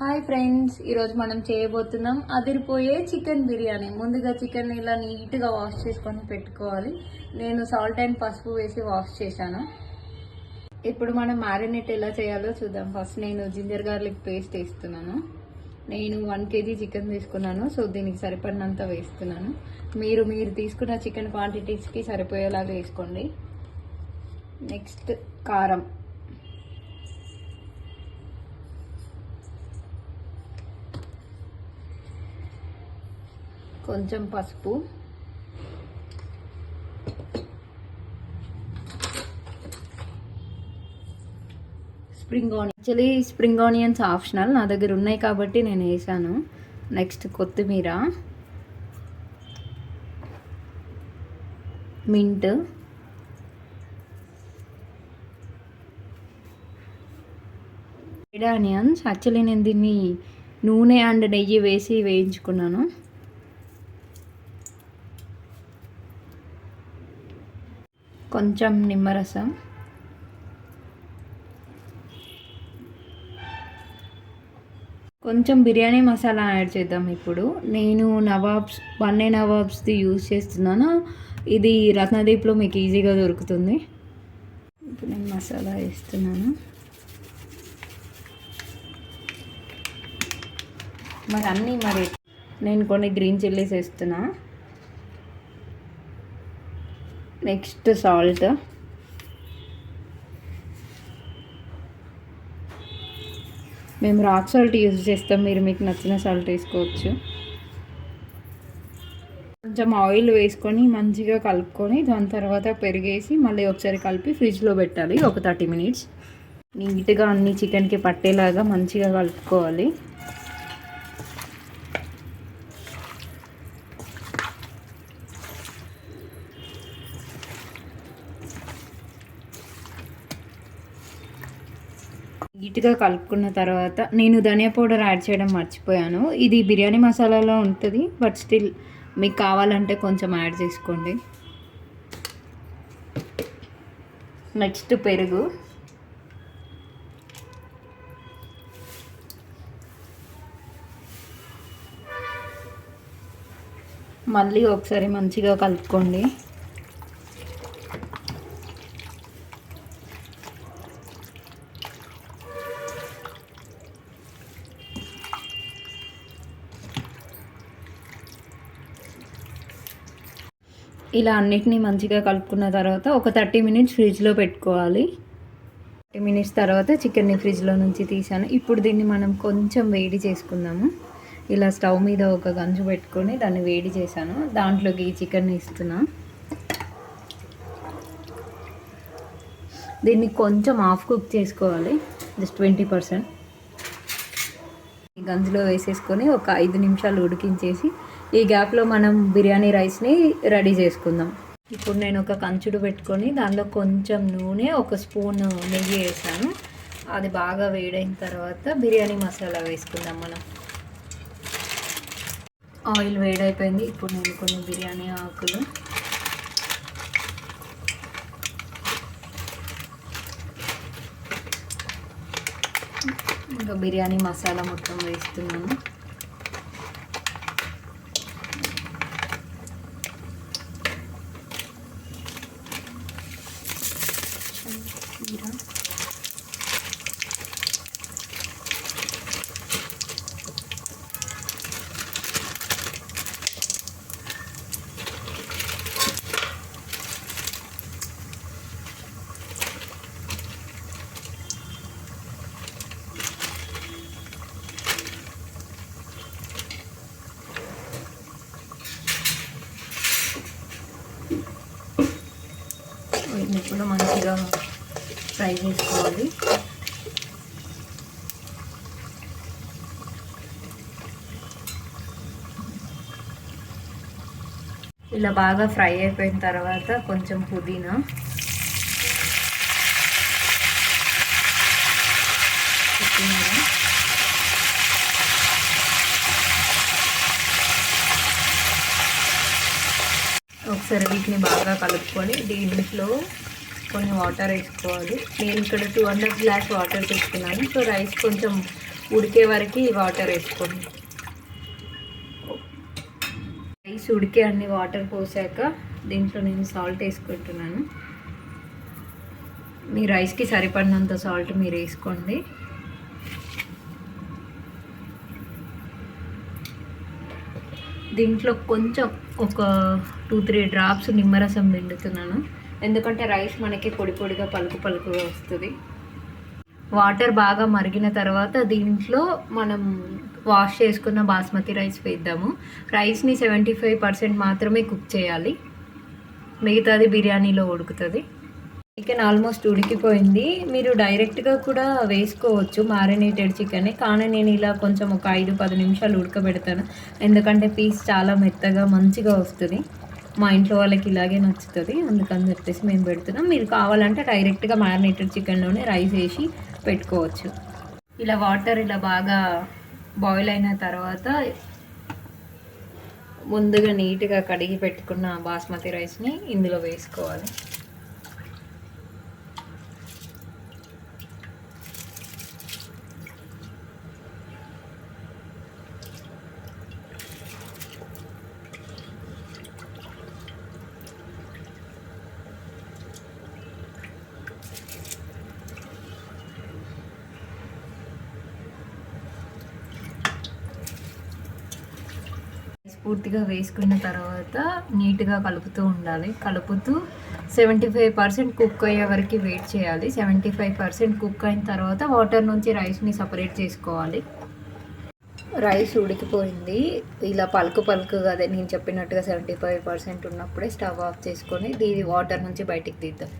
Hi friends, ఈరోజు మనం చేయబోతున్నాం అదిరిపోయే చికెన్ బిర్యానీ. ముందుగా చికెన్ ఇలా నీట్గా వాష్ చేసుకొని పెట్టుకోవాలి. నేను సాల్ట్ అండ్ పసుపు వేసి వాష్ చేశాను. ఇప్పుడు మనం మ్యారినేట్ ఎలా చేయాలో చూద్దాం. ఫస్ట్ నేను జింజర్ గార్లిక్ పేస్ట్ వేస్తున్నాను. నేను 1 kg చికెన్ తీసుకున్నాను, సో దీనికి సరిపడినంత వేస్తున్నాను. మీరు తీసుకున్న చికెన్ క్వాంటిటీస్కి సరిపోయేలాగా వేసుకోండి. నెక్స్ట్ కారం, కొంచెం పసుపు, స్ప్రింగ్ ఆనియన్స్ ఆప్షనల్, నా దగ్గర ఉన్నాయి కాబట్టి నేను వేసాను. నెక్స్ట్ కొత్తిమీర, మింట్, రెడ్ ఆనియన్స్. యాక్చువల్లీ నేను దీన్ని నూనె అండ్ నెయ్యి వేసి వేయించుకున్నాను. కొంచెం నిమ్మరసం, కొంచెం బిర్యానీ మసాలా యాడ్ చేద్దాం. ఇప్పుడు నేను బన్నే నవాబ్స్ది యూజ్ చేస్తున్నాను. ఇది రత్నదీప్లో మీకు ఈజీగా దొరుకుతుంది. ఇప్పుడు నేను మసాలా వేస్తున్నాను. మరి నేను కొన్ని గ్రీన్ చిల్లీస్ వేస్తున్నా. నెక్స్ట్ సాల్ట్, మేము రాక్ సాల్ట్ యూజ్ చేస్తాం, మీకు నచ్చిన సాల్ట్ వేసుకోవచ్చు. కొంచెం ఆయిల్ వేసుకొని మంచిగా కలుపుకొని దాని తర్వాత పెరిగేసి మళ్ళీ ఒకసారి కలిపి ఫ్రిడ్జ్లో పెట్టాలి ఒక 30 minutes. నీట్గా అన్ని చికెన్కి పట్టేలాగా మంచిగా కలుపుకోవాలి. నీట్గా కలుపుకున్న తర్వాత నేను ధనియా పౌడర్ యాడ్ చేయడం మర్చిపోయాను. ఇది బిర్యానీ మసాలాలో ఉంటుంది, బట్ స్టిల్ మీకు కావాలంటే కొంచెం యాడ్ చేసుకోండి. నెక్స్ట్ పెరుగు, మళ్ళీ ఒకసారి మంచిగా కలుపుకోండి. ఇలా అన్నిటినీ మంచిగా కలుపుకున్న తర్వాత ఒక 30 minutes ఫ్రిడ్జ్లో పెట్టుకోవాలి. 30 minutes తర్వాత చికెన్ని ఫ్రిడ్జ్లో నుంచి తీసాను. ఇప్పుడు దీన్ని మనం కొంచెం వేడి చేసుకుందాము. ఇలా స్టవ్ మీద ఒక గంజు పెట్టుకొని దాన్ని వేడి చేశాను. దాంట్లోకి ఈ చికెన్ని ఇస్తున్నా. దీన్ని కొంచెం హాఫ్ కుక్ చేసుకోవాలి, జస్ట్ 20%. ఈ గంజులో వేసేసుకొని ఒక 5 నిమిషాలు ఉడికించేసి ఈ గ్యాప్లో మనం బిర్యానీ రైస్ని రెడీ చేసుకుందాం. ఇప్పుడు నేను ఒక కంచుడు పెట్టుకొని దానిలో కొంచెం నూనె, 1 స్పూన్ నెయ్యి వేసాను. అది బాగా వేడైన తర్వాత బిర్యానీ మసాలా వేసుకుందాం మనం. ఆయిల్ వేడైపోయింది. ఇప్పుడు నేను కొన్ని బిర్యానీ ఆకులు, ఇంకా బిర్యానీ మసాలా మొత్తం వేస్తున్నాను. వీటిని కూడా మంచిగా ఫ్రై చేసుకోవాలి. ఇలా బాగా ఫ్రై అయిపోయిన తర్వాత కొంచెం పుదీనా, ఒకసారి వీటిని బాగా కలుపుకొని దీంట్లో కొన్ని వాటర్ వేసుకోవాలి. నేను ఇక్కడ 2.5 గ్లాస్ వాటర్ తీసుకున్నాను. సో రైస్ కొంచెం ఉడికే వరకు వాటర్ వేసుకోండి. రైస్ ఉడికే అన్ని వాటర్ పోసాక దీంట్లో నేను సాల్ట్ వేసుకుంటున్నాను. మీ రైస్కి సరిపడినంత సాల్ట్ మీరు వేసుకోండి. దీంట్లో కొంచెం ఒక 2-3 డ్రాప్స్ నిమ్మరసం పిండుతున్నాను, ఎందుకంటే రైస్ మనకి పొడి పొడిగా పలుకుగా వస్తుంది. వాటర్ బాగా మరిగిన తర్వాత దీంట్లో మనం వాష్ చేసుకున్న బాస్మతి రైస్ వేద్దాము. రైస్ని 75% మాత్రమే కుక్ చేయాలి, మిగతాది బిర్యానీలో ఉడుకుతుంది. చికెన్ ఆల్మోస్ట్ ఉడికిపోయింది. మీరు డైరెక్ట్గా కూడా వేసుకోవచ్చు మ్యారినేటెడ్ చికెన్, కానీ నేను ఇలా కొంచెం ఒక 5-10 నిమిషాలు ఉడకబెడతాను, ఎందుకంటే పీస్ చాలా మెత్తగా మంచిగా వస్తుంది. మా ఇంట్లో వాళ్ళకి ఇలాగే నచ్చుతుంది, అందుకని చెప్పేసి మేము పెడుతున్నాం. మీరు కావాలంటే డైరెక్ట్గా మ్యారినేటెడ్ చికెన్లోనే రైస్ వేసి పెట్టుకోవచ్చు. ఇలా వాటర్ ఇలా బాగా బాయిల్ అయిన తర్వాత ముందుగా నీట్గా కడిగి పెట్టుకున్న బాస్మతి రైస్ని ఇందులో వేసుకోవాలి. పూర్తిగా వేసుకున్న తర్వాత నీట్గా కలుపుతూ ఉండాలి. కలుపుతూ 75% కుక్ అయ్యే వరకు వెయిట్ చేయాలి. 75% కుక్ అయిన తర్వాత వాటర్ నుంచి రైస్ని సపరేట్ చేసుకోవాలి. రైస్ ఉడికిపోయింది. ఇలా పలుకుగా అదే నేను చెప్పినట్టుగా 75% ఉన్నప్పుడే స్టవ్ ఆఫ్ చేసుకొని దీని వాటర్ నుంచి బయటికి తీద్దాం.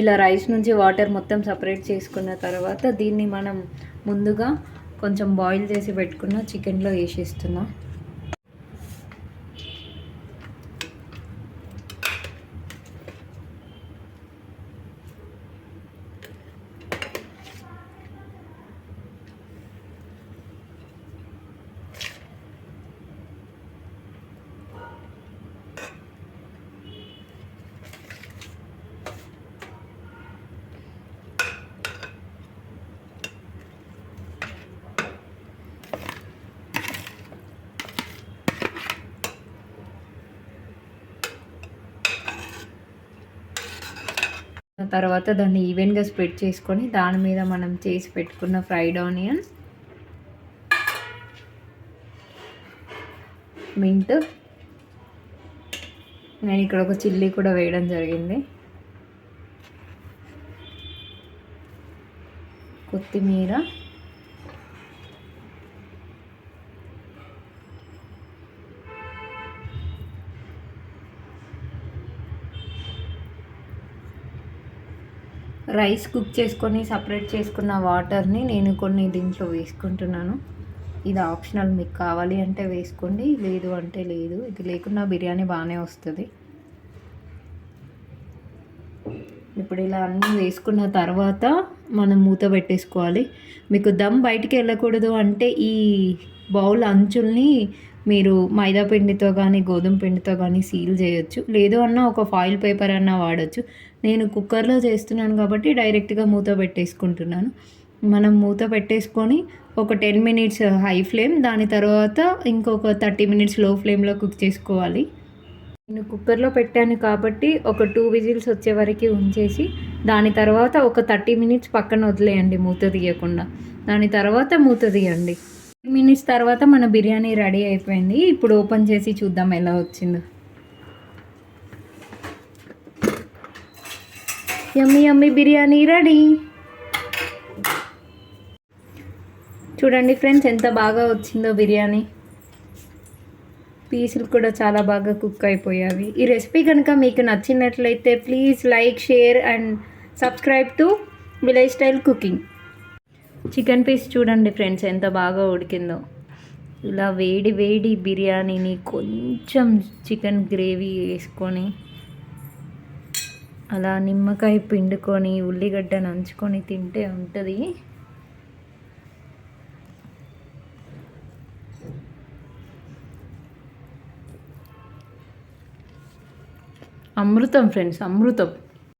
ఇలా రైస్ నుంచి వాటర్ మొత్తం సపరేట్ చేసుకున్న తర్వాత దీన్ని మనం ముందుగా కొంచెం బాయిల్ చేసి పెట్టుకున్న చికెన్లో వేసేస్తున్నాం. తర్వాత దాన్ని ఈవెన్గా స్ప్రెడ్ చేసుకొని దాని మీద మనం చేసి పెట్టుకున్న ఫ్రైడ్ ఆనియన్, మింట్, నేను ఇక్కడ ఒక చిల్లీ కూడా వేయడం జరిగింది, కొత్తిమీర, రైస్ కుక్ చేసుకొని సపరేట్ చేసుకున్న వాటర్ని నేను కొన్ని దీంట్లో వేసుకుంటున్నాను. ఇది ఆప్షనల్, మీకు కావాలి అంటే వేసుకోండి, లేదు అంటే లేదు. ఇది లేకున్నా బిర్యానీ బాగానే వస్తుంది. ఇప్పుడు ఇలా అన్నీ వేసుకున్న తర్వాత మనం మూత పెట్టేసుకోవాలి. మీకు దమ్ బయటికి వెళ్ళకూడదు అంటే ఈ బౌల్ అంచుల్ని మీరు మైదా పిండితో కానీ గోధుమ పిండితో కానీ సీల్ చేయొచ్చు, లేదు అన్న ఒక ఫాయిల్ పేపర్ అన్నా వాడచ్చు. నేను కుక్కర్లో చేస్తున్నాను కాబట్టి డైరెక్ట్గా మూత పెట్టేసుకుంటున్నాను. మనం మూత పెట్టేసుకొని ఒక 10 మినిట్స్ హై ఫ్లేమ్, దాని తర్వాత ఇంకొక 30 మినిట్స్ లో ఫ్లేమ్లో కుక్ చేసుకోవాలి. నేను కుక్కర్లో పెట్టాను కాబట్టి ఒక 2 విజిల్స్ వచ్చే వరకు ఉంచేసి దాని తర్వాత ఒక 30 మినిట్స్ పక్కన వదిలేయండి మూత తీయకుండా. దాని తర్వాత మూత తీయండి. 30 మినిట్స్ తర్వాత మన బిర్యానీ రెడీ అయిపోయింది. ఇప్పుడు ఓపెన్ చేసి చూద్దాం ఎలా వచ్చిందో. యమ్మీ యమ్మీ బిర్యానీ రెడీ. చూడండి ఫ్రెండ్స్ ఎంత బాగా వచ్చిందో బిర్యానీ. పీసులు కూడా చాలా బాగా కుక్ అయిపోయాయి. ఈ రెసిపీ కనుక మీకు నచ్చినట్లయితే please like, share and subscribe to village style cooking. Chicken piece చూడండి ఫ్రెండ్స్ ఎంత బాగా ఉడికిందో. ఇలా వేడి వేడి బిర్యానీని కొంచెం చికెన్ గ్రేవీ వేసుకొని అలా నిమ్మకాయ పిండుకొని ఉల్లిగడ్డ నంచుకొని తింటే ఉంటుంది. అమృతం ఫ్రెండ్స్, అమృతం.